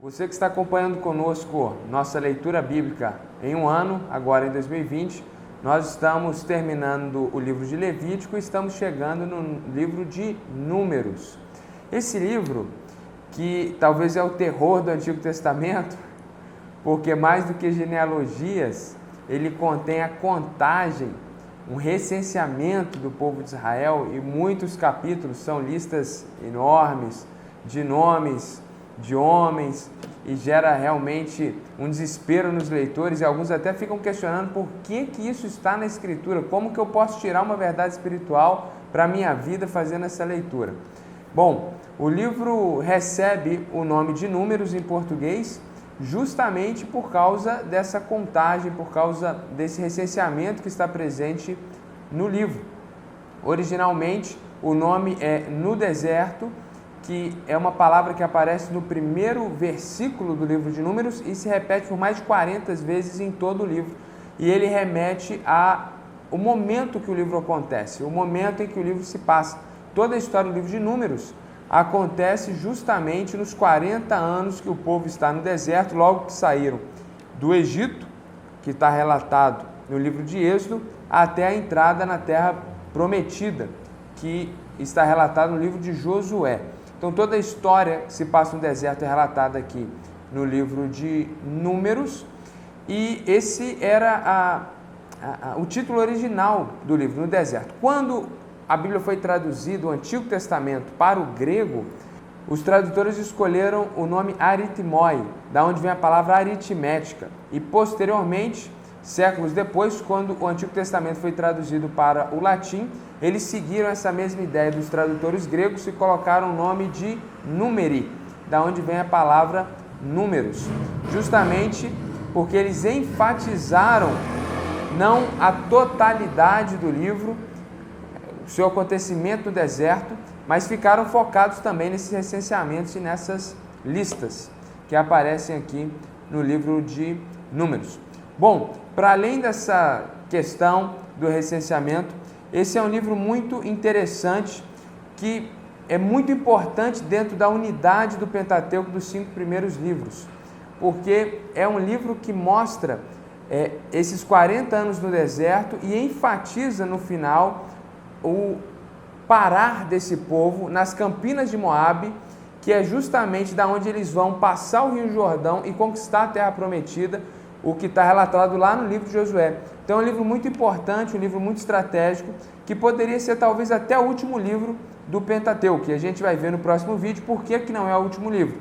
Você que está acompanhando conosco nossa leitura bíblica em um ano, agora em 2020, nós estamos terminando o livro de Levítico e estamos chegando no livro de Números. Esse livro, que talvez é o terror do Antigo Testamento, porque mais do que genealogias, ele contém a contagem, um recenseamento do povo de Israel, e muitos capítulos são listas enormes de nomes de homens, e gera realmente um desespero nos leitores, e alguns até ficam questionando por que isso está na Escritura, como que eu posso tirar uma verdade espiritual para a minha vida fazendo essa leitura. Bom, o livro recebe o nome de Números em português, justamente por causa dessa contagem, por causa desse recenseamento que está presente no livro. Originalmente, o nome é No Deserto, que é uma palavra que aparece no primeiro versículo do livro de Números e se repete por mais de 40 vezes em todo o livro. E ele remete ao momento que o livro acontece, o momento em que o livro se passa. Toda a história do livro de Números acontece justamente nos 40 anos que o povo está no deserto, logo que saíram do Egito, que está relatado no livro de Êxodo, até a entrada na terra prometida, que está relatado no livro de Josué. Então toda a história que se passa no deserto é relatada aqui no livro de Números, e esse era o título original do livro, No Deserto. Quando a Bíblia foi traduzida, o Antigo Testamento, para o grego, os tradutores escolheram o nome aritmoi, da onde vem a palavra aritmética, e posteriormente, séculos depois, quando o Antigo Testamento foi traduzido para o latim, eles seguiram essa mesma ideia dos tradutores gregos e colocaram o nome de numeri, da onde vem a palavra números, justamente porque eles enfatizaram não a totalidade do livro, o seu acontecimento no deserto, mas ficaram focados também nesses recenseamentos e nessas listas que aparecem aqui no livro de Números. Bom, para além dessa questão do recenseamento, esse é um livro muito interessante, que é muito importante dentro da unidade do Pentateuco dos 5 primeiros livros, porque é um livro que mostra esses 40 anos no deserto e enfatiza no final o parar desse povo nas campinas de Moabe, que é justamente da onde eles vão passar o Rio Jordão e conquistar a Terra Prometida, o que está relatado lá no livro de Josué. Então é um livro muito importante, um livro muito estratégico, que poderia ser talvez até o último livro do Pentateuco, que a gente vai ver no próximo vídeo por que não é o último livro.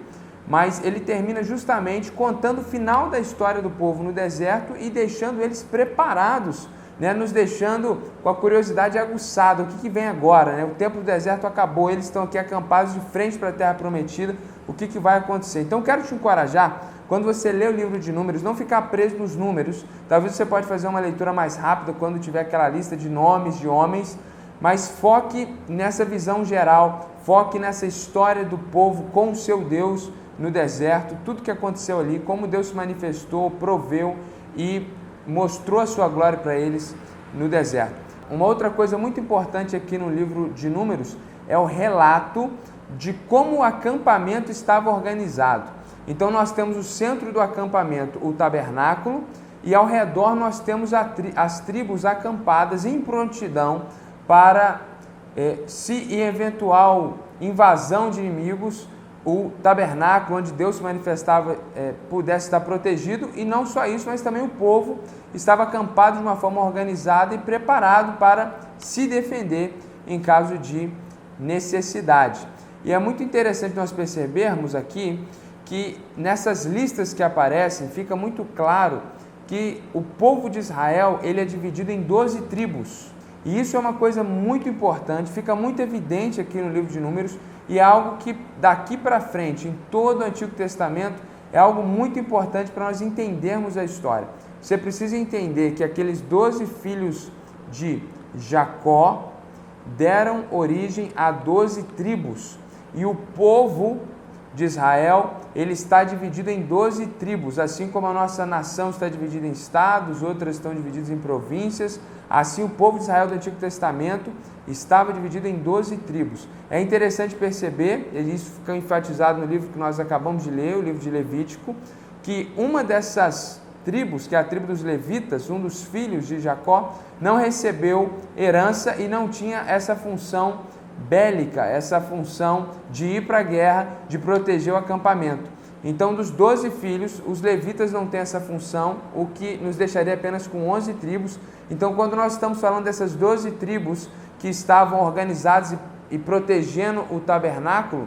Mas ele termina justamente contando o final da história do povo no deserto e deixando eles preparados, nos deixando com a curiosidade aguçada. O que vem agora? O tempo do deserto acabou, eles estão aqui acampados de frente para a Terra Prometida. O que vai acontecer? Então quero te encorajar, quando você lê o livro de Números, não ficar preso nos números. Talvez você pode fazer uma leitura mais rápida quando tiver aquela lista de nomes de homens, mas foque nessa visão geral, foque nessa história do povo com o seu Deus no deserto, tudo que aconteceu ali, como Deus se manifestou, proveu e mostrou a sua glória para eles no deserto. Uma outra coisa muito importante aqui no livro de Números é o relato de como o acampamento estava organizado. Então nós temos o centro do acampamento, o tabernáculo, e ao redor nós temos as tribos acampadas em prontidão para, se em eventual invasão de inimigos, o tabernáculo onde Deus se manifestava pudesse estar protegido. E não só isso, mas também o povo estava acampado de uma forma organizada e preparado para se defender em caso de necessidade. E é muito interessante nós percebermos aqui que nessas listas que aparecem fica muito claro que o povo de Israel ele é dividido em 12 tribos. E isso é uma coisa muito importante, fica muito evidente aqui no livro de Números, e é algo que daqui para frente, em todo o Antigo Testamento, é algo muito importante para nós entendermos a história. Você precisa entender que aqueles 12 filhos de Jacó deram origem a 12 tribos, e o povo de Israel, ele está dividido em 12 tribos, assim como a nossa nação está dividida em estados, outras estão divididas em províncias, assim o povo de Israel do Antigo Testamento estava dividido em 12 tribos. É interessante perceber, e isso fica enfatizado no livro que nós acabamos de ler, o livro de Levítico, que uma dessas tribos, que é a tribo dos levitas, um dos filhos de Jacó, não recebeu herança e não tinha essa função bélica, essa função de ir para a guerra, de proteger o acampamento. Então, dos 12 filhos, os levitas não têm essa função, o que nos deixaria apenas com 11 tribos. Então, quando nós estamos falando dessas 12 tribos que estavam organizadas e protegendo o tabernáculo,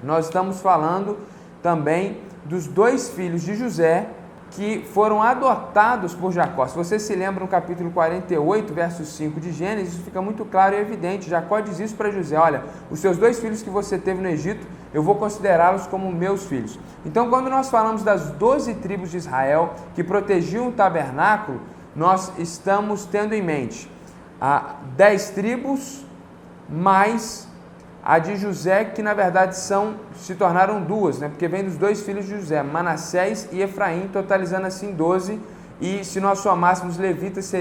nós estamos falando também dos 2 filhos de José, que foram adotados por Jacó. Se você se lembra no capítulo 48, verso 5 de Gênesis, isso fica muito claro e evidente. Jacó diz isso para José: olha, os seus 2 filhos que você teve no Egito, eu vou considerá-los como meus filhos. Então, quando nós falamos das 12 tribos de Israel que protegiam o tabernáculo, nós estamos tendo em mente 10 tribos mais a de José, que na verdade se tornaram 2, porque vem dos 2 filhos de José, Manassés e Efraim, totalizando assim 12, e se nós somássemos levitas,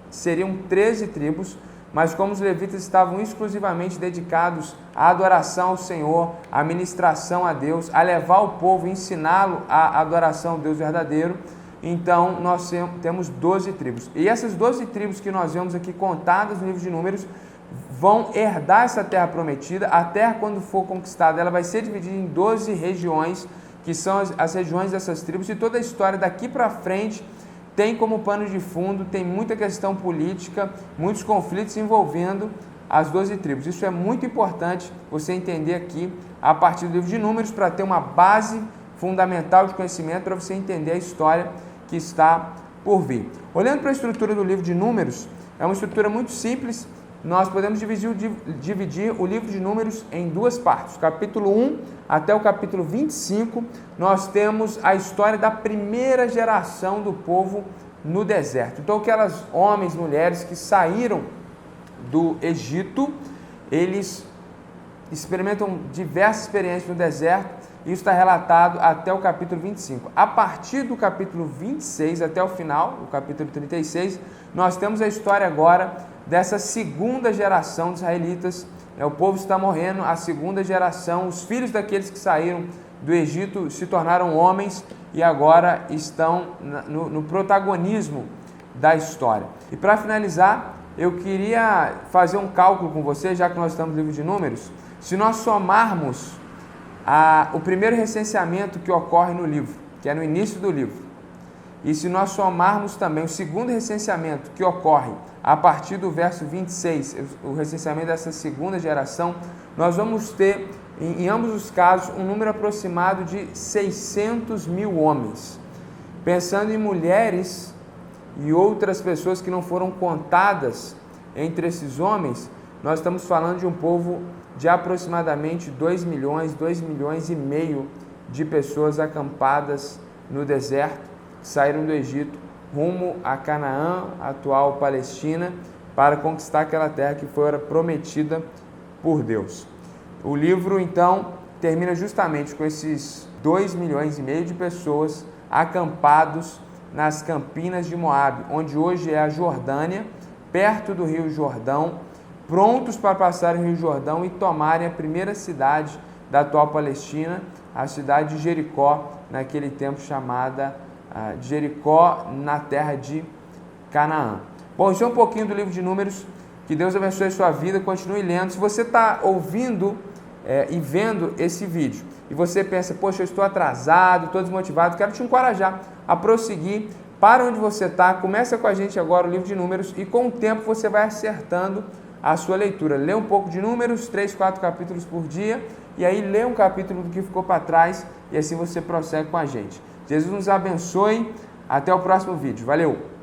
seriam 13 tribos, mas como os levitas estavam exclusivamente dedicados à adoração ao Senhor, à ministração a Deus, a levar o povo, ensiná-lo à adoração ao Deus verdadeiro, então nós temos 12 tribos. E essas 12 tribos que nós vemos aqui contadas no livro de Números, vão herdar essa terra prometida. A terra, quando for conquistada, ela vai ser dividida em 12 regiões, que são as regiões dessas tribos, e toda a história daqui para frente tem como pano de fundo, tem muita questão política, muitos conflitos envolvendo as 12 tribos. Isso é muito importante você entender aqui, a partir do livro de Números, para ter uma base fundamental de conhecimento, para você entender a história que está por vir. Olhando para a estrutura do livro de Números, é uma estrutura muito simples. Nós podemos dividir o livro de Números em 2 partes. Capítulo 1 até o capítulo 25, nós temos a história da primeira geração do povo no deserto. Então, aquelas homens, mulheres que saíram do Egito, eles experimentam diversas experiências no deserto. Isso está relatado até o capítulo 25. A partir do capítulo 26 até o final, o capítulo 36, nós temos a história agora dessa segunda geração de israelitas. O povo está morrendo, a segunda geração, os filhos daqueles que saíram do Egito se tornaram homens e agora estão no protagonismo da história. E para finalizar, eu queria fazer um cálculo com você, já que nós estamos no livro de Números. Se nós somarmos o primeiro recenseamento que ocorre no livro, que é no início do livro, e se nós somarmos também o segundo recenseamento que ocorre a partir do verso 26, o recenseamento dessa segunda geração, nós vamos ter, em ambos os casos, um número aproximado de 600 mil homens. Pensando em mulheres e outras pessoas que não foram contadas entre esses homens, nós estamos falando de um povo de aproximadamente 2 milhões e meio de pessoas acampadas no deserto, saíram do Egito rumo a Canaã, a atual Palestina, para conquistar aquela terra que fora prometida por Deus. O livro, então, termina justamente com esses 2 milhões e meio de pessoas acampados nas campinas de Moabe, onde hoje é a Jordânia, perto do Rio Jordão, prontos para passarem o Rio Jordão e tomarem a primeira cidade da atual Palestina, a cidade de Jericó, naquele tempo chamada de Jericó, na terra de Canaã. Bom, isso é um pouquinho do livro de Números. Que Deus abençoe a sua vida, continue lendo. Se você está ouvindo e vendo esse vídeo e você pensa, poxa, eu estou atrasado, estou desmotivado, quero te encorajar a prosseguir. Para onde você está, começa com a gente agora o livro de Números e com o tempo você vai acertando a sua leitura. Lê um pouco de Números, 3, 4 capítulos por dia, e aí lê um capítulo do que ficou para trás e assim você prossegue com a gente. Jesus nos abençoe. Até o próximo vídeo. Valeu!